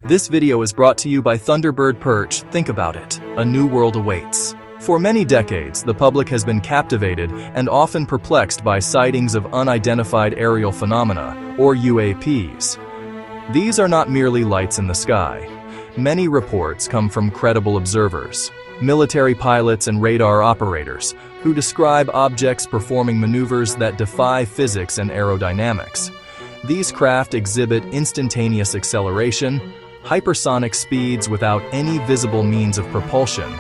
This video is brought to you by Thunderbird Perch. Think about it. A new world awaits. For many decades, the public has been captivated and often perplexed by sightings of unidentified aerial phenomena, or UAPs. These are not merely lights in the sky. Many reports come from credible observers, military pilots and radar operators, who describe objects performing maneuvers that defy physics and aerodynamics. These craft exhibit instantaneous acceleration, hypersonic speeds without any visible means of propulsion,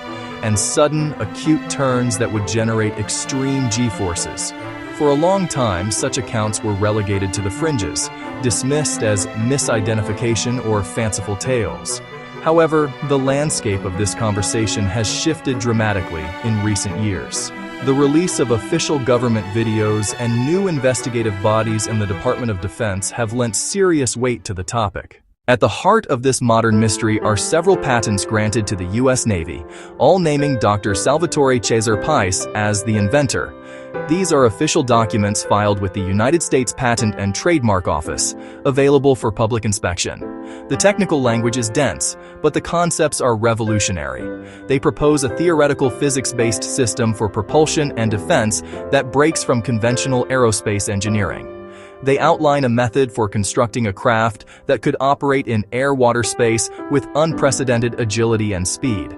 and sudden, acute turns that would generate extreme G-forces. For a long time, such accounts were relegated to the fringes, dismissed as misidentification or fanciful tales. However, the landscape of this conversation has shifted dramatically in recent years. The release of official government videos and new investigative bodies in the Department of Defense have lent serious weight to the topic. At the heart of this modern mystery are several patents granted to the U.S. Navy, all naming Dr. Salvatore Cesar Pais as the inventor. These are official documents filed with the United States Patent and Trademark Office, available for public inspection. The technical language is dense, but the concepts are revolutionary. They propose a theoretical physics-based system for propulsion and defense that breaks from conventional aerospace engineering. They outline a method for constructing a craft that could operate in air-water space with unprecedented agility and speed.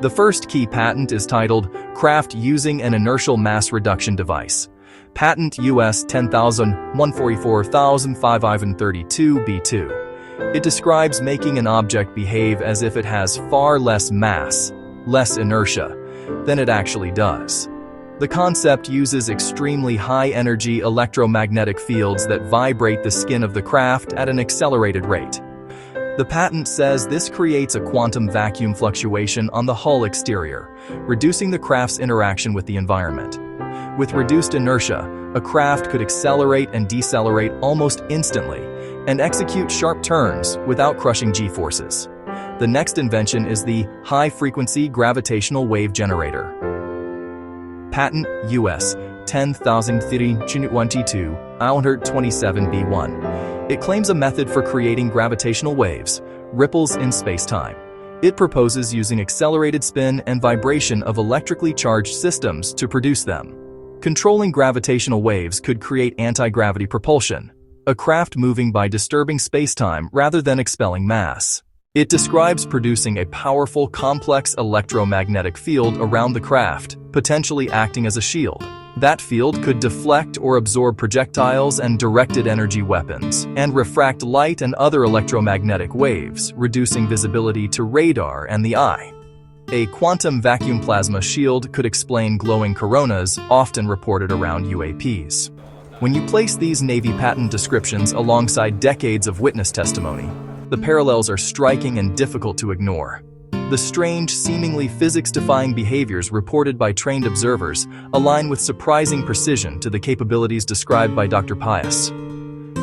The first key patent is titled Craft Using an Inertial Mass Reduction Device. Patent US 10,144,532B2. It describes making an object behave as if it has far less mass, less inertia, than it actually does. The concept uses extremely high-energy electromagnetic fields that vibrate the skin of the craft at an accelerated rate. The patent says this creates a quantum vacuum fluctuation on the hull exterior, reducing the craft's interaction with the environment. With reduced inertia, a craft could accelerate and decelerate almost instantly and execute sharp turns without crushing G-forces. The next invention is the high-frequency gravitational wave generator. Patent US 10,312,127B1. It claims a method for creating gravitational waves, ripples in space-time. It proposes using accelerated spin and vibration of electrically charged systems to produce them. Controlling gravitational waves could create anti-gravity propulsion, a craft moving by disturbing space-time rather than expelling mass. It describes producing a powerful, complex electromagnetic field around the craft, potentially acting as a shield. That field could deflect or absorb projectiles and directed energy weapons, and refract light and other electromagnetic waves, reducing visibility to radar and the eye. A quantum vacuum plasma shield could explain glowing coronas often reported around UAPs. When you place these Navy patent descriptions alongside decades of witness testimony, the parallels are striking and difficult to ignore. The strange, seemingly physics-defying behaviors reported by trained observers align with surprising precision to the capabilities described by Dr. Pais.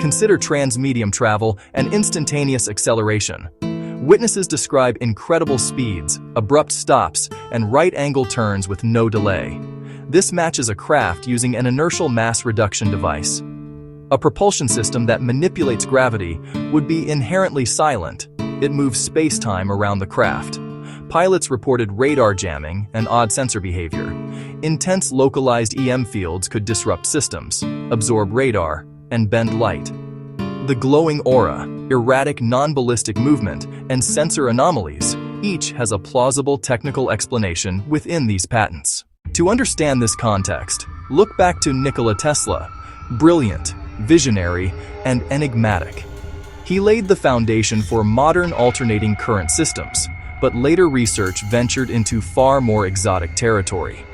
Consider transmedium travel and instantaneous acceleration. Witnesses describe incredible speeds, abrupt stops, and right-angle turns with no delay. This matches a craft using an inertial mass reduction device. A propulsion system that manipulates gravity would be inherently silent. It moves space-time around the craft. Pilots reported radar jamming and odd sensor behavior. Intense localized EM fields could disrupt systems, absorb radar, and bend light. The glowing aura, erratic non-ballistic movement, and sensor anomalies, each has a plausible technical explanation within these patents. To understand this context, look back to Nikola Tesla, brilliant, visionary, and enigmatic. He laid the foundation for modern alternating current systems, but later research ventured into far more exotic territory.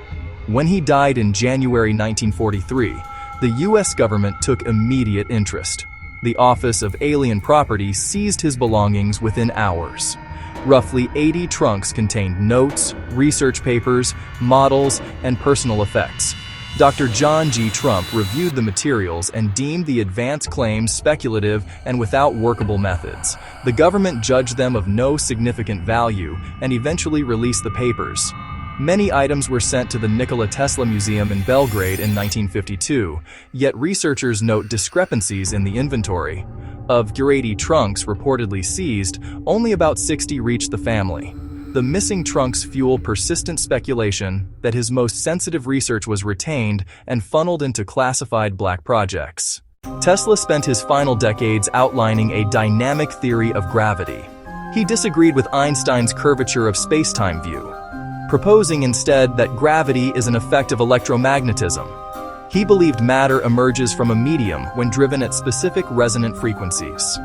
When he died in January 1943, the U.S. government took immediate interest. The Office of Alien Property seized his belongings within hours. Roughly 80 trunks contained notes, research papers, models, and personal effects. Dr. John G. Trump reviewed the materials and deemed the advanced claims speculative and without workable methods. The government judged them of no significant value and eventually released the papers. Many items were sent to the Nikola Tesla Museum in Belgrade in 1952, yet researchers note discrepancies in the inventory. Of 80 trunks reportedly seized, only about 60 reached the family. The missing trunks fuel persistent speculation that his most sensitive research was retained and funneled into classified black projects. Tesla spent his final decades outlining a dynamic theory of gravity. He disagreed with Einstein's curvature of space-time view, proposing instead that gravity is an effect of electromagnetism. He believed matter emerges from a medium when driven at specific resonant frequencies.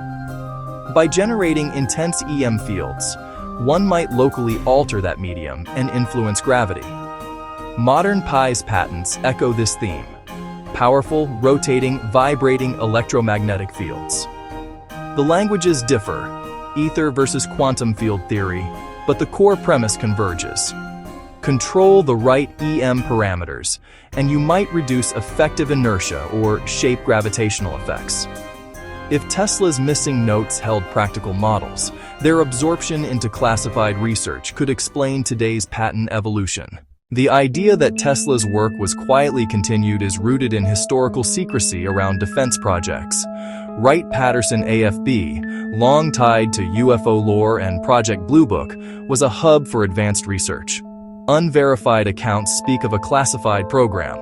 By generating intense EM fields, one might locally alter that medium and influence gravity. Modern PI's patents echo this theme: powerful, rotating, vibrating electromagnetic fields. The languages differ, ether versus quantum field theory, but the core premise converges. Control the right EM parameters, and you might reduce effective inertia or shape gravitational effects. If Tesla's missing notes held practical models, their absorption into classified research could explain today's patent evolution. The idea that Tesla's work was quietly continued is rooted in historical secrecy around defense projects. Wright-Patterson AFB, long tied to UFO lore and Project Blue Book, was a hub for advanced research. Unverified accounts speak of a classified program,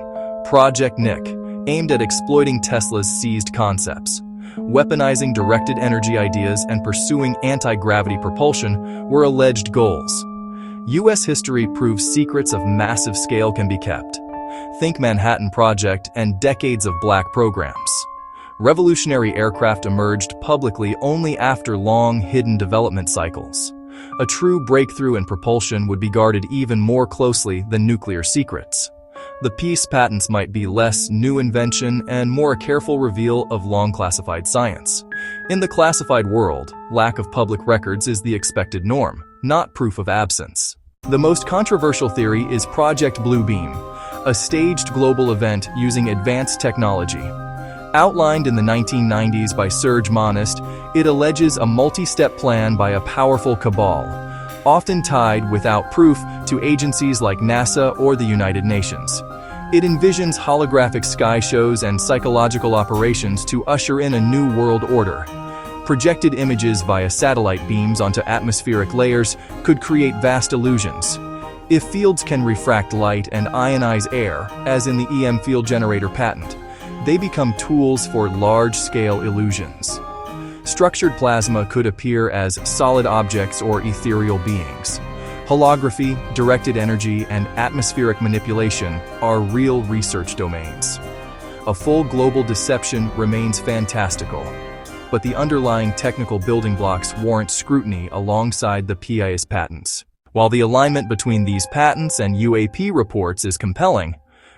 Project Nick, aimed at exploiting Tesla's seized concepts. Weaponizing directed energy ideas and pursuing anti-gravity propulsion were alleged goals. U.S. history proves secrets of massive scale can be kept. Think Manhattan Project and decades of black programs. Revolutionary aircraft emerged publicly only after long, hidden development cycles. A true breakthrough in propulsion would be guarded even more closely than nuclear secrets. The peace patents might be less new invention and more a careful reveal of long-classified science. In the classified world, lack of public records is the expected norm, not proof of absence. The most controversial theory is Project Blue Beam, a staged global event using advanced technology. Outlined in the 1990s by Serge Monast, it alleges a multi-step plan by a powerful cabal, often tied without proof to agencies like NASA or the United Nations. It envisions holographic sky shows and psychological operations to usher in a new world order. Projected images via satellite beams onto atmospheric layers could create vast illusions. If fields can refract light and ionize air, as in the EM field generator patent, they become tools for large-scale illusions. Structured plasma could appear as solid objects or ethereal beings. Holography, directed energy, and atmospheric manipulation are real research domains. A full global deception remains fantastical, but the underlying technical building blocks warrant scrutiny alongside the PI's patents. While the alignment between these patents and UAP reports is compelling,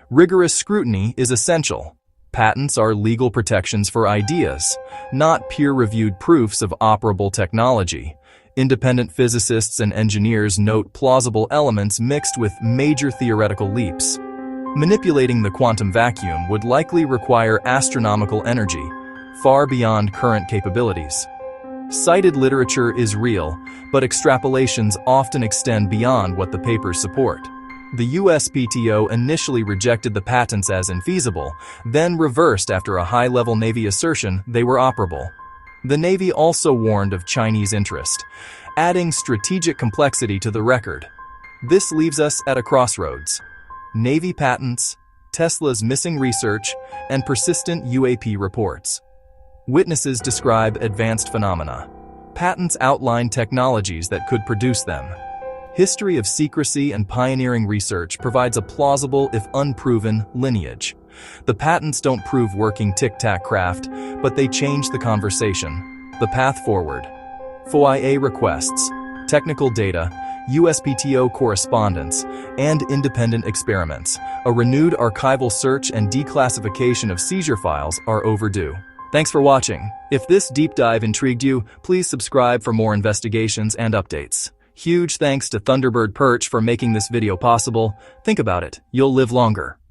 rigorous scrutiny is essential. Patents are legal protections for ideas, not peer-reviewed proofs of operable technology. Independent physicists and engineers note plausible elements mixed with major theoretical leaps. Manipulating the quantum vacuum would likely require astronomical energy, far beyond current capabilities. Cited literature is real, but extrapolations often extend beyond what the papers support. The USPTO initially rejected the patents as infeasible, then reversed after a high-level Navy assertion they were operable. The Navy also warned of Chinese interest, adding strategic complexity to the record. This leaves us at a crossroads. Navy patents, Tesla's missing research, and persistent UAP reports. Witnesses describe advanced phenomena. Patents outline technologies that could produce them. History of secrecy and pioneering research provides a plausible, if unproven, lineage. The patents don't prove working tic-tac craft, but they change the conversation. The path forward. FOIA requests, technical data, USPTO correspondence, and independent experiments. A renewed archival search and declassification of seizure files are overdue. Thanks for watching. If this deep dive intrigued you, please subscribe for more investigations and updates. Huge thanks to Thunderbird Perch for making this video possible. Think about it, you'll live longer.